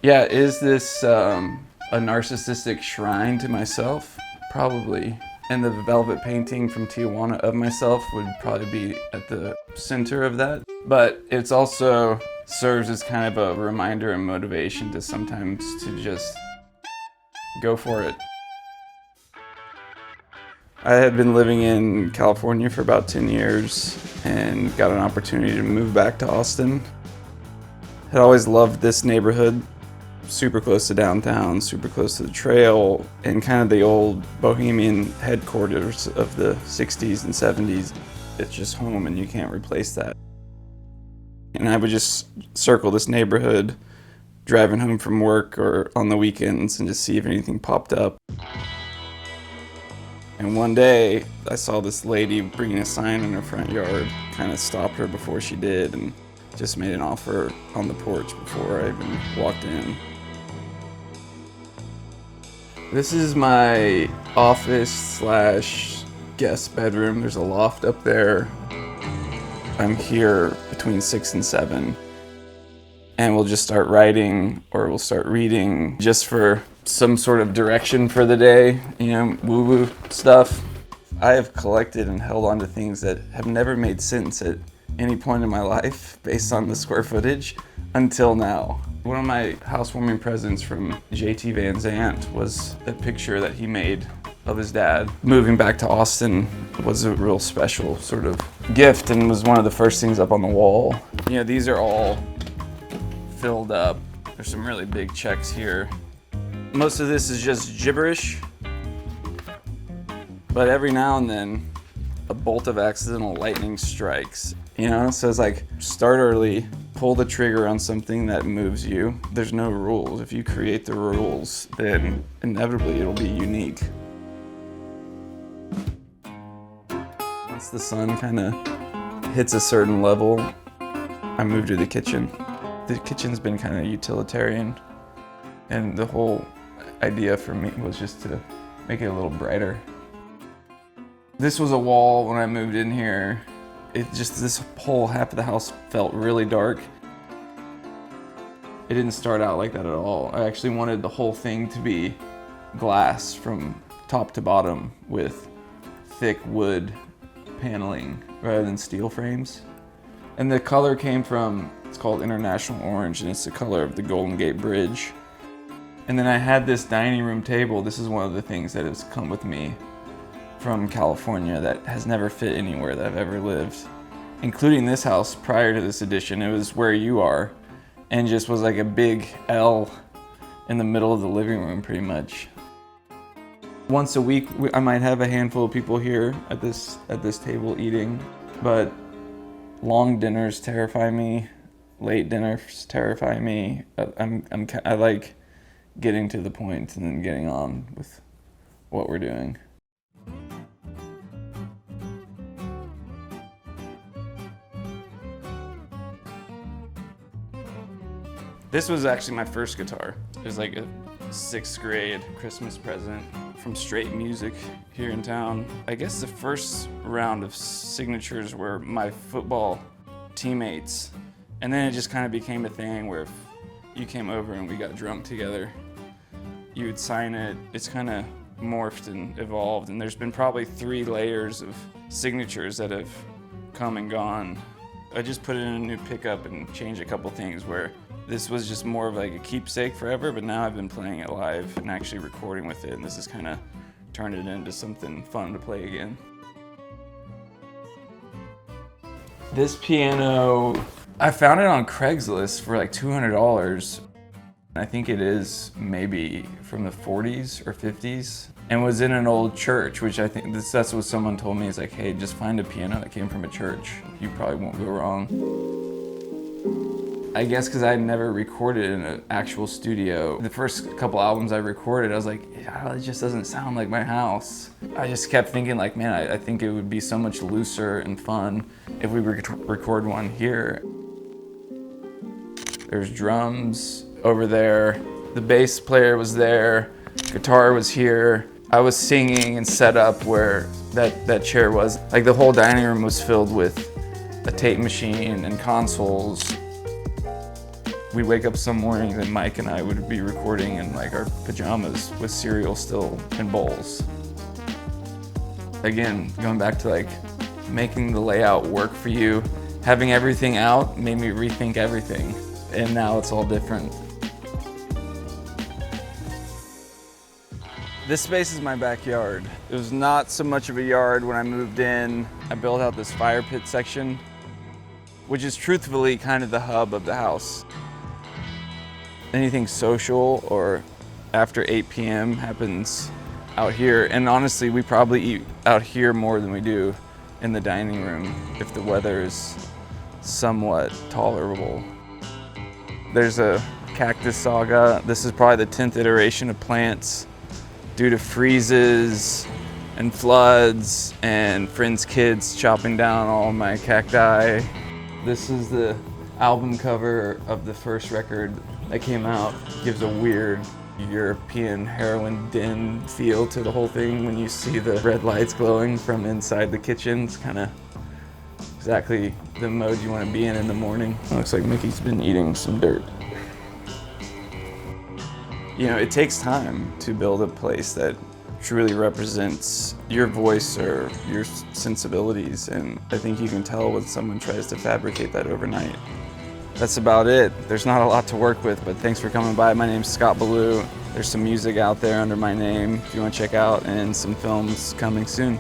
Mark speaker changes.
Speaker 1: Yeah, is this a narcissistic shrine to myself? Probably. And the velvet painting from Tijuana of myself would probably be at the center of that. But it's also serves as kind of a reminder and motivation to sometimes to just go for it. I had been living in California for about 10 years and got an opportunity to move back to Austin. Had always loved this neighborhood. Super close to downtown, super close to the trail, and kind of the old Bohemian headquarters of the 60s and 70s. It's just home and you can't replace that. And I would just circle this neighborhood, driving home from work or on the weekends and just see if anything popped up. And one day I saw this lady bringing a sign in her front yard, kind of stopped her before she did and just made an offer on the porch before I even walked in. This is my office slash guest bedroom. There's a loft up there. I'm here between 6 and 7. And we'll just start writing or we'll start reading just for some sort of direction for the day, woo-woo stuff. I have collected and held on to things that have never made sense at any point in my life based on the square footage until now. One of my housewarming presents from JT Van Zandt was a picture that he made of his dad. Moving back to Austin was a real special sort of gift and was one of the first things up on the wall. These are all filled up. There's some really big checks here. Most of this is just gibberish, but every now and then a bolt of accidental lightning strikes. So it's like start early, pull the trigger on something that moves you. There's no rules. If you create the rules, then inevitably it'll be unique. Once the sun kind of hits a certain level, I move to the kitchen. The kitchen's been kind of utilitarian, and the whole idea for me was just to make it a little brighter. This was a wall when I moved in here. This whole half of the house felt really dark. It didn't start out like that at all. I actually wanted the whole thing to be glass from top to bottom with thick wood paneling rather than steel frames. And the color came from, it's called International Orange, and it's the color of the Golden Gate Bridge. And then I had this dining room table. This is one of the things that has come with me from California that has never fit anywhere that I've ever lived, including this house prior to this addition. It was where you are, and just was like a big L in the middle of the living room pretty much. Once a week, I might have a handful of people here at this table eating, but long dinners terrify me, late dinners terrify me. I like getting to the point and then getting on with what we're doing. This was actually my first guitar. It was like a 6th grade Christmas present from Straight Music here in town. I guess the first round of signatures were my football teammates. And then it just kind of became a thing where if you came over and we got drunk together, you would sign it. It's kind of morphed and evolved, and there's been probably 3 layers of signatures that have come and gone. I just put it in a new pickup and changed a couple things where this was just more of like a keepsake forever, but now I've been playing it live and actually recording with it, and this has kind of turned it into something fun to play again. This piano, I found it on Craigslist for like $200. I think it is maybe from the 40s or 50s, and was in an old church, which I think that's what someone told me. Is like, hey, just find a piano that came from a church. You probably won't go wrong. I guess because I had never recorded in an actual studio. The first couple albums I recorded, I was like, yeah, it just doesn't sound like my house. I just kept thinking like, man, I think it would be so much looser and fun if we record one here. There's drums over there. The bass player was there. Guitar was here. I was singing and set up where that chair was. Like the whole dining room was filled with a tape machine and consoles. We'd wake up some mornings and Mike and I would be recording in like our pajamas with cereal still in bowls. Again, going back to like making the layout work for you, having everything out made me rethink everything, and now it's all different. This space is my backyard. It was not so much of a yard when I moved in. I built out this fire pit section, which is truthfully kind of the hub of the house. Anything social or after 8 p.m. happens out here, and honestly, we probably eat out here more than we do in the dining room if the weather is somewhat tolerable. There's a cactus saga. This is probably the 10th iteration of plants due to freezes and floods and friends' kids chopping down all my cacti. This is the album cover of the first record that came out. Gives a weird European heroin den feel to the whole thing when you see the red lights glowing from inside the kitchen. It's kind of exactly the mode you want to be in the morning. It looks like Mickey's been eating some dirt. You know, it takes time to build a place that truly represents your voice or your sensibilities, and I think you can tell when someone tries to fabricate that overnight. That's about it. There's not a lot to work with, but thanks for coming by. My name's Scott Ballew. There's some music out there under my name if you want to check out, and some films coming soon.